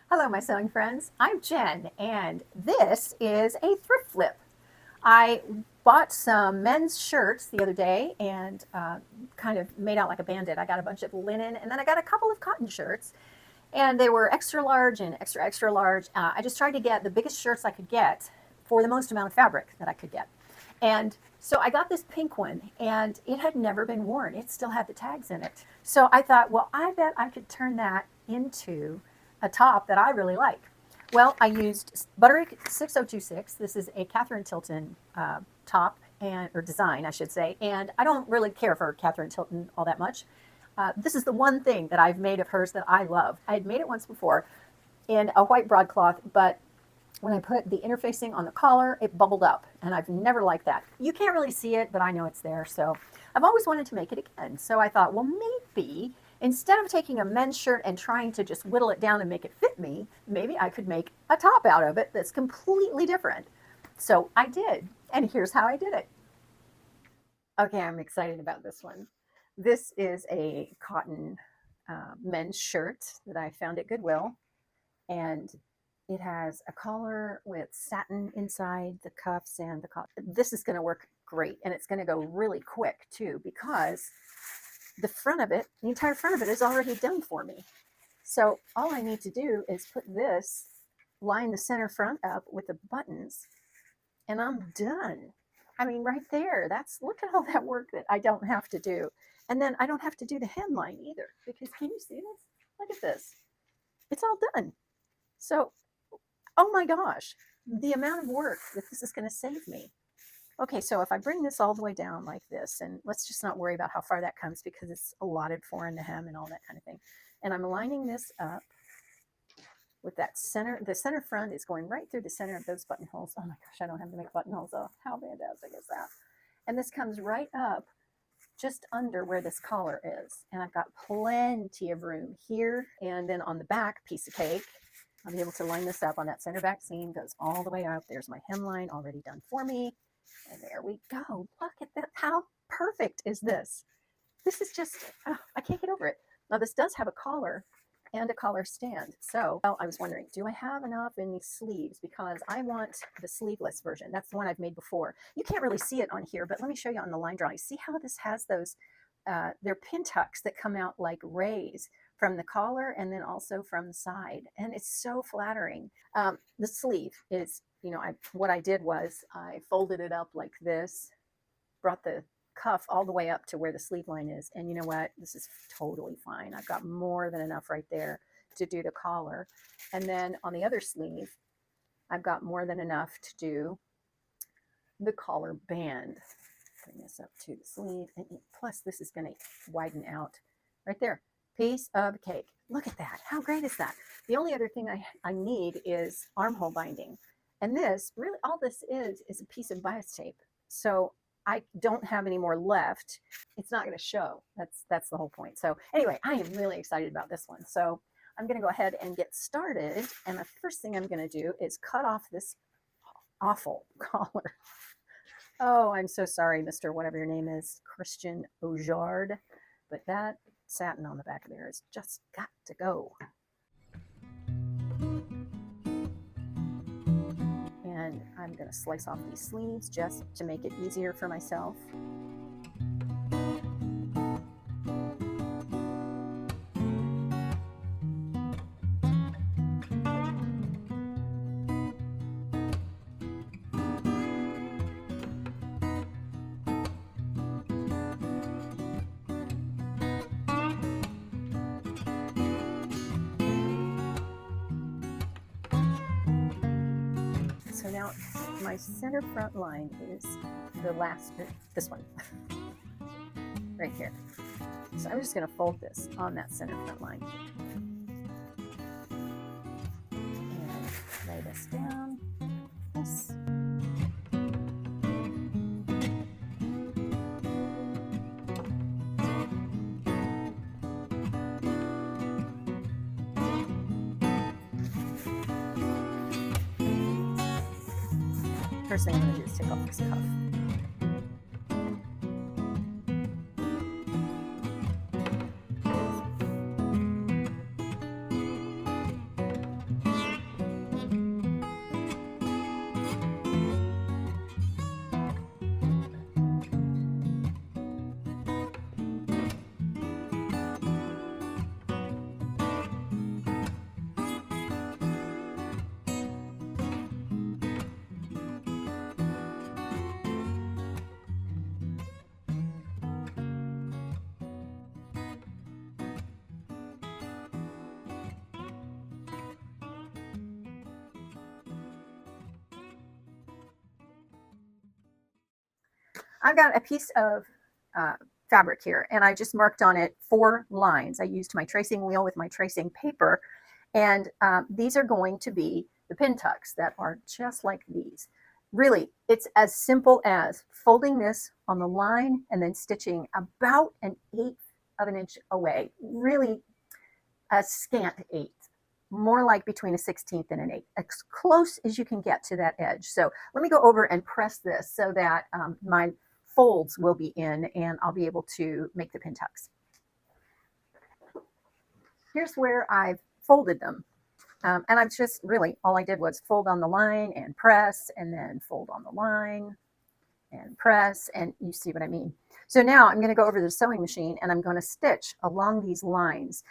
Hello, my sewing friends. I'm Jen, and this is a thrift flip. I bought some men's shirts the other day and kind of made out like a bandit. I got a bunch of linen, and then I got a couple of cotton shirts, and they were extra large and extra, extra large. I just tried to get the biggest shirts I could get for the most amount of fabric that I could get. And so I got this pink one, and it had never been worn. It still had the tags in it. So I thought, well, I bet I could turn that into a top that I really like. Well, I used Butterick 6026. This is a Catherine Tilton top or design, I should say. And I don't really care for Catherine Tilton all that much. This is the one thing that I've made of hers that I love. I had made it once before in a white broadcloth, but when I put the interfacing on the collar, it bubbled up, and I've never liked that. You can't really see it, but I know it's there, so I've always wanted to make it again. So I thought, well, maybe instead of taking a men's shirt and trying to just whittle it down and make it fit me, maybe I could make a top out of it that's completely different. So I did, and here's how I did it. Okay, I'm excited about this one. This is a cotton men's shirt that I found at Goodwill, and it has a collar with satin inside, the cuffs, and the collar. This is going to work great, and it's going to go really quick too, because the front of it, the entire front of it is already done for me. So all I need to do is put this, line the center front up with the buttons, and I'm done. I mean, right there, look at all that work that I don't have to do. And then I don't have to do the hemline either, because can you see this? Look at this. It's all done. So, oh my gosh, the amount of work that this is going to save me. Okay, so if I bring this all the way down like this, and let's just not worry about how far that comes because it's allotted for in the hem and all that kind of thing. And I'm lining this up with that center. The center front is going right through the center of those buttonholes. Oh my gosh, I don't have to make buttonholes. Oh, how fantastic is that? And this comes right up just under where this collar is. And I've got plenty of room here. And then on the back, piece of cake, I'll be able to line this up on that center back seam, goes all the way up. There's my hemline already done for me. And there we go. Look at that. How perfect is this? This is just, oh, I can't get over it. Now, this does have a collar and a collar stand. So, well, I was wondering, do I have enough in these sleeves? Because I want the sleeveless version. That's the one I've made before. You can't really see it on here, but let me show you on the line drawing. See how this has those, they're pintucks that come out like rays from the collar and then also from the side. And it's so flattering. The sleeve is, what I did was I folded it up like this, brought the cuff all the way up to where the sleeve line is. And you know what? This is totally fine. I've got more than enough right there to do the collar. And then on the other sleeve, I've got more than enough to do the collar band. Bring this up to the sleeve. And plus, this is going to widen out right there. Piece of cake. Look at that. How great is that? The only other thing I need is armhole binding. And this, really all this is a piece of bias tape. So I don't have any more left. It's not going to show. That's the whole point. So anyway, I am really excited about this one. So I'm going to go ahead and get started. And the first thing I'm going to do is cut off this awful collar. Oh, I'm so sorry, Mr. whatever your name is, Christian Ojard. But that satin on the back of there has just got to go. And I'm going to slice off these sleeves just to make it easier for myself. So now my center front line is the last, this one, right here. So I'm just going to fold this on that center front line. And lay this down, this. First thing I'm going to do is take off this cuff. I've got a piece of uh, fabric here, and I just marked on it 4 lines. I used my tracing wheel with my tracing paper, and these are going to be the pin tucks that are just like these. Really, it's as simple as folding this on the line and then stitching about an 1/8 of an inch away, really a scant 1/8, more like between a 16th and an 1/8, as close as you can get to that edge. So let me go over and press this so that my folds will be in and I'll be able to make the pin tucks. Here's where I've folded them. And I've just really, all I did was fold on the line and press, and then fold on the line and press, and you see what I mean. So now I'm going to go over to the sewing machine and I'm going to stitch along these lines.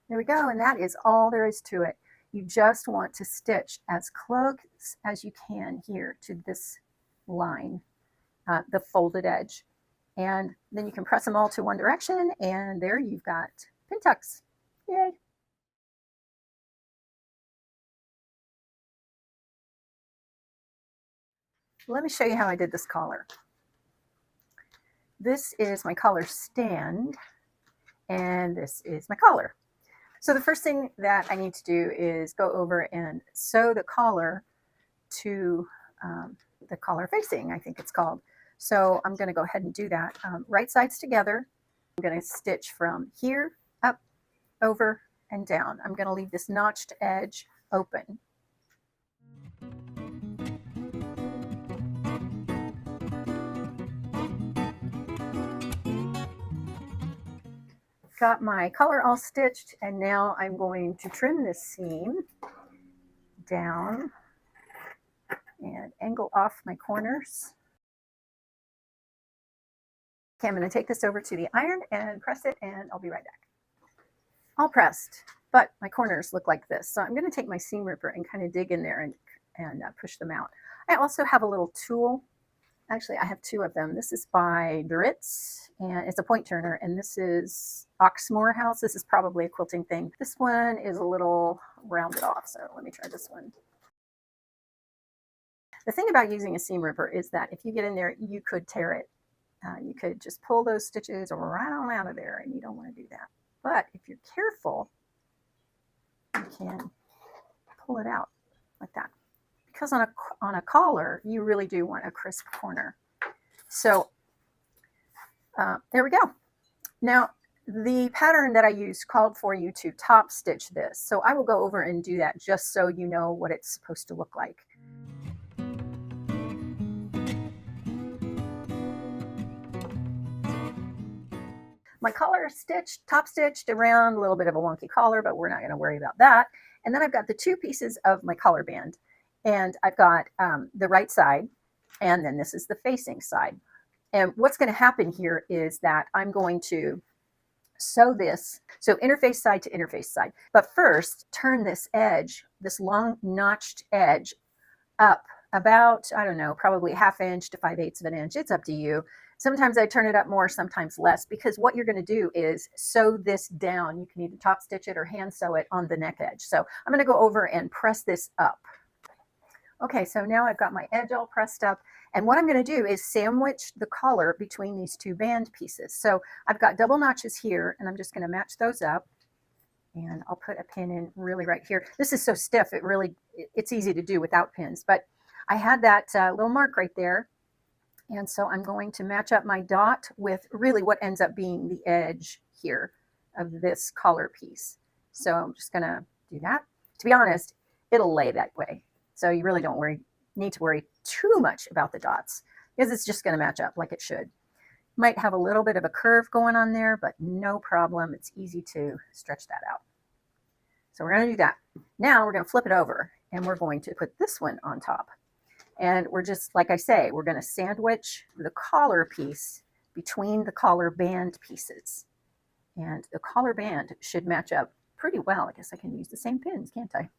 There we go, and that is all there is to it. You just want to stitch as close as you can here to this line, the folded edge. And then you can press them all to one direction, and there you've got pin tucks. Yay! Let me show you how I did this collar. This is my collar stand, and this is my collar. So the first thing that I need to do is go over and sew the collar to the collar facing, I think it's called. So I'm going to go ahead and do that. Right sides together. I'm going to stitch from here, up, over, and down. I'm going to leave this notched edge open. Got my collar all stitched, and now I'm going to trim this seam down and angle off my corners. Okay, I'm going to take this over to the iron and press it, and I'll be right back. All pressed, but my corners look like this. So I'm going to take my seam ripper and kind of dig in there and push them out. I also have a little tool. Actually, I have 2 of them. This is by Butterick, and it's a point turner, and this is Oxmoor House. This is probably a quilting thing. This one is a little rounded off, so let me try this one. The thing about using a seam ripper is that if you get in there, you could tear it. You could just pull those stitches right on out of there, and you don't want to do that. But if you're careful, you can pull it out like that. Because on a collar, you really do want a crisp corner. So there we go. Now, the pattern that I used called for you to top stitch this. So I will go over and do that just so you know what it's supposed to look like. My collar stitched, top stitched around, a little bit of a wonky collar, but we're not going to worry about that. And then I've got the 2 pieces of my collar band. And I've got the right side, and then this is the facing side. And what's going to happen here is that I'm going to sew this, so interface side to interface side. But first, turn this edge, this long notched edge, up about, I don't know, probably 1/2 inch to 5/8 of an inch. It's up to you. Sometimes I turn it up more, sometimes less, because what you're going to do is sew this down. You can either top stitch it or hand sew it on the neck edge. So I'm going to go over and press this up. Okay, so now I've got my edge all pressed up, and what I'm going to do is sandwich the collar between these 2 band pieces. So I've got double notches here, and I'm just going to match those up, and I'll put a pin in really right here. This is so stiff, it's easy to do without pins, but I had that little mark right there, and so I'm going to match up my dot with really what ends up being the edge here of this collar piece. So I'm just going to do that. To be honest, it'll lay that way. So you really don't need to worry too much about the dots, because it's just going to match up like it should. Might have a little bit of a curve going on there, but no problem. It's easy to stretch that out. So we're going to do that. Now we're going to flip it over, and we're going to put this one on top. And we're just, like I say, we're going to sandwich the collar piece between the collar band pieces. And the collar band should match up pretty well. I guess I can use the same pins, can't I?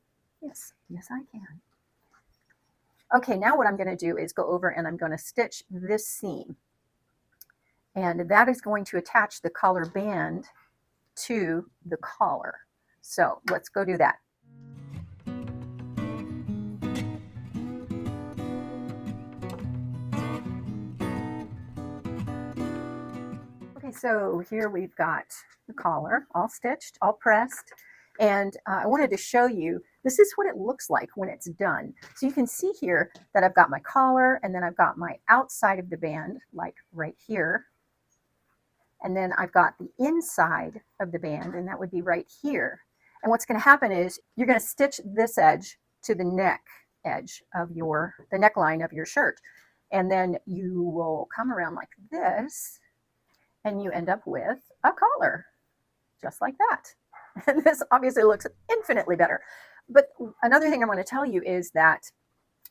Yes, I can. Okay, now what I'm going to do is go over and I'm going to stitch this seam. And that is going to attach the collar band to the collar. So let's go do that. Okay, so here we've got the collar all stitched, all pressed. And I wanted to show you, this is what it looks like when it's done. So you can see here that I've got my collar, and then I've got my outside of the band, like right here. And then I've got the inside of the band, and that would be right here. And what's going to happen is you're going to stitch this edge to the neck edge of the neckline of your shirt. And then you will come around like this, and you end up with a collar, just like that. And this obviously looks infinitely better. But another thing I want to tell you is that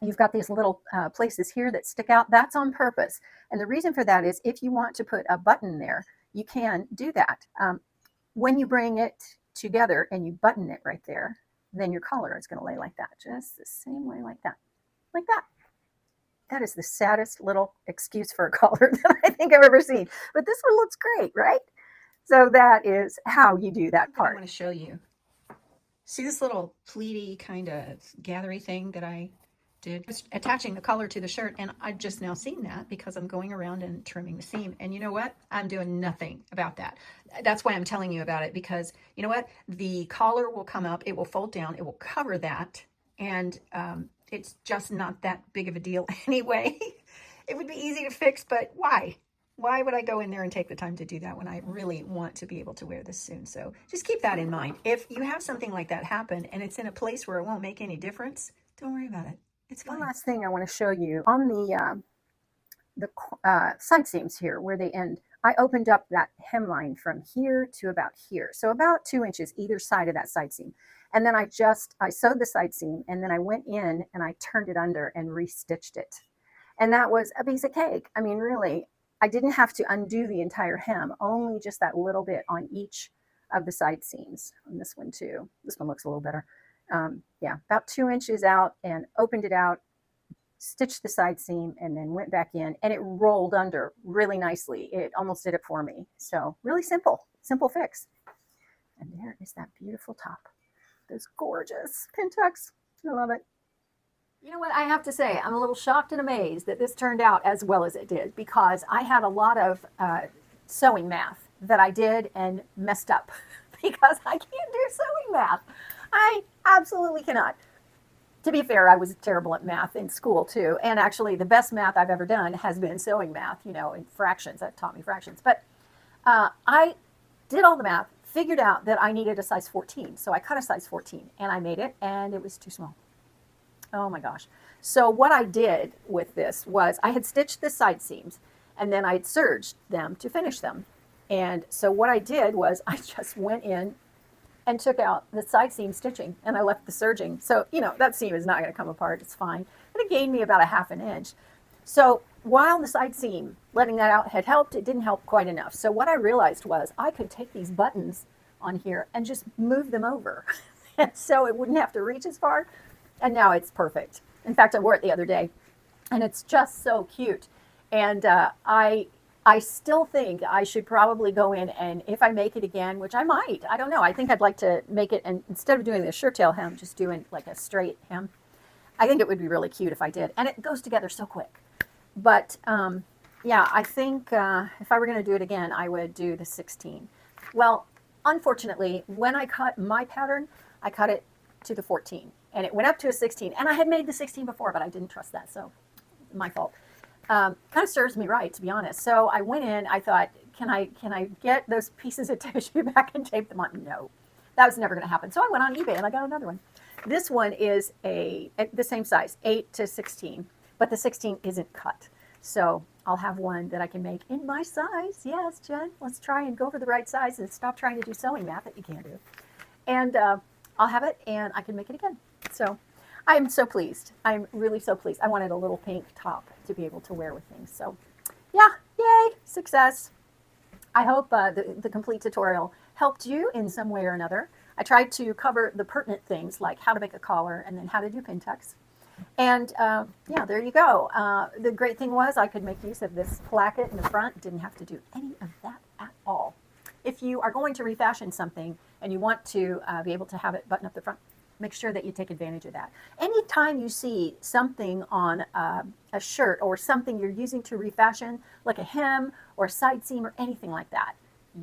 you've got these little places here that stick out. That's on purpose. And the reason for that is if you want to put a button there, you can do that. When you bring it together and you button it right there, then your collar is going to lay like that, just the same way like that, like that. That is the saddest little excuse for a collar that I think I've ever seen. But this one looks great, right? So that is how you do that part. I want to show you. See this little pleaty kind of gathery thing that I did? It's attaching the collar to the shirt, and I've just now seen that because I'm going around and trimming the seam. And you know what? I'm doing nothing about that. That's why I'm telling you about it, because you know what? The collar will come up, it will fold down, it will cover that, and it's just not that big of a deal anyway. It would be easy to fix, but why? Why would I go in there and take the time to do that when I really want to be able to wear this soon? So just keep that in mind. If you have something like that happen and it's in a place where it won't make any difference, don't worry about it. It's fine. One last thing I want to show you on the side seams here where they end. I opened up that hemline from here to about here. So about 2 inches either side of that side seam. And then I sewed the side seam, and then I went in and I turned it under and restitched it. And that was a piece of cake. I mean, really, I didn't have to undo the entire hem, only just that little bit on each of the side seams. On this one too. This one looks a little better. Yeah, about 2 inches out, and opened it out, stitched the side seam, and then went back in, and it rolled under really nicely. It almost did it for me. So really simple fix. And there is that beautiful top. Those gorgeous pintucks. I love it. You know what, I have to say, I'm a little shocked and amazed that this turned out as well as it did, because I had a lot of sewing math that I did and messed up because I can't do sewing math. I absolutely cannot. To be fair, I was terrible at math in school too. And actually the best math I've ever done has been sewing math, in fractions. That taught me fractions. But I did all the math, figured out that I needed a size 14. So I cut a size 14 and I made it, and it was too small. Oh my gosh. So what I did with this was I had stitched the side seams, and then I had serged them to finish them. And so what I did was I just went in and took out the side seam stitching, and I left the serging. So, that seam is not going to come apart. It's fine. But it gained me about a ½ inch. So while the side seam, letting that out, had helped, it didn't help quite enough. So what I realized was I could take these buttons on here and just move them over. And so it wouldn't have to reach as far. And now it's perfect. In fact, I wore it the other day, and it's just so cute. And I still think I should probably go in, and if I make it again, which I might, I don't know. I think I'd like to make it, and instead of doing the shirt tail hem, just doing like a straight hem. I think it would be really cute if I did. And it goes together so quick. But yeah, I think if I were going to do it again, I would do the 16. Well, unfortunately, when I cut my pattern, I cut it to the 14. And it went up to a 16. And I had made the 16 before, but I didn't trust that. So my fault. Kind of serves me right, to be honest. So I went in, I thought, can I get those pieces of tissue back and tape them on? No, that was never going to happen. So I went on eBay and I got another one. This one is the same size, 8 to 16, but the 16 isn't cut. So I'll have one that I can make in my size. Yes, Jen, let's try and go for the right size and stop trying to do sewing math that you can't do. And I'll have it, and I can make it again. So I'm so pleased. I'm really so pleased. I wanted a little pink top to be able to wear with things. So yeah, yay, success. I hope the complete tutorial helped you in some way or another. I tried to cover the pertinent things like how to make a collar and then how to do pin tucks. And yeah, there you go. The great thing was I could make use of this placket in the front. Didn't have to do any of that at all. If you are going to refashion something and you want to be able to have it button up the front, make sure that you take advantage of that. Anytime you see something on a shirt or something you're using to refashion, like a hem or a side seam or anything like that,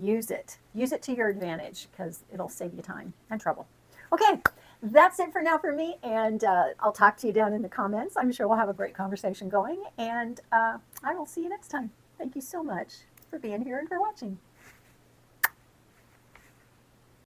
use it. Use it to your advantage because it'll save you time and trouble. Okay, that's it for now for me, and I'll talk to you down in the comments. I'm sure we'll have a great conversation going, and I will see you next time. Thank you so much for being here and for watching.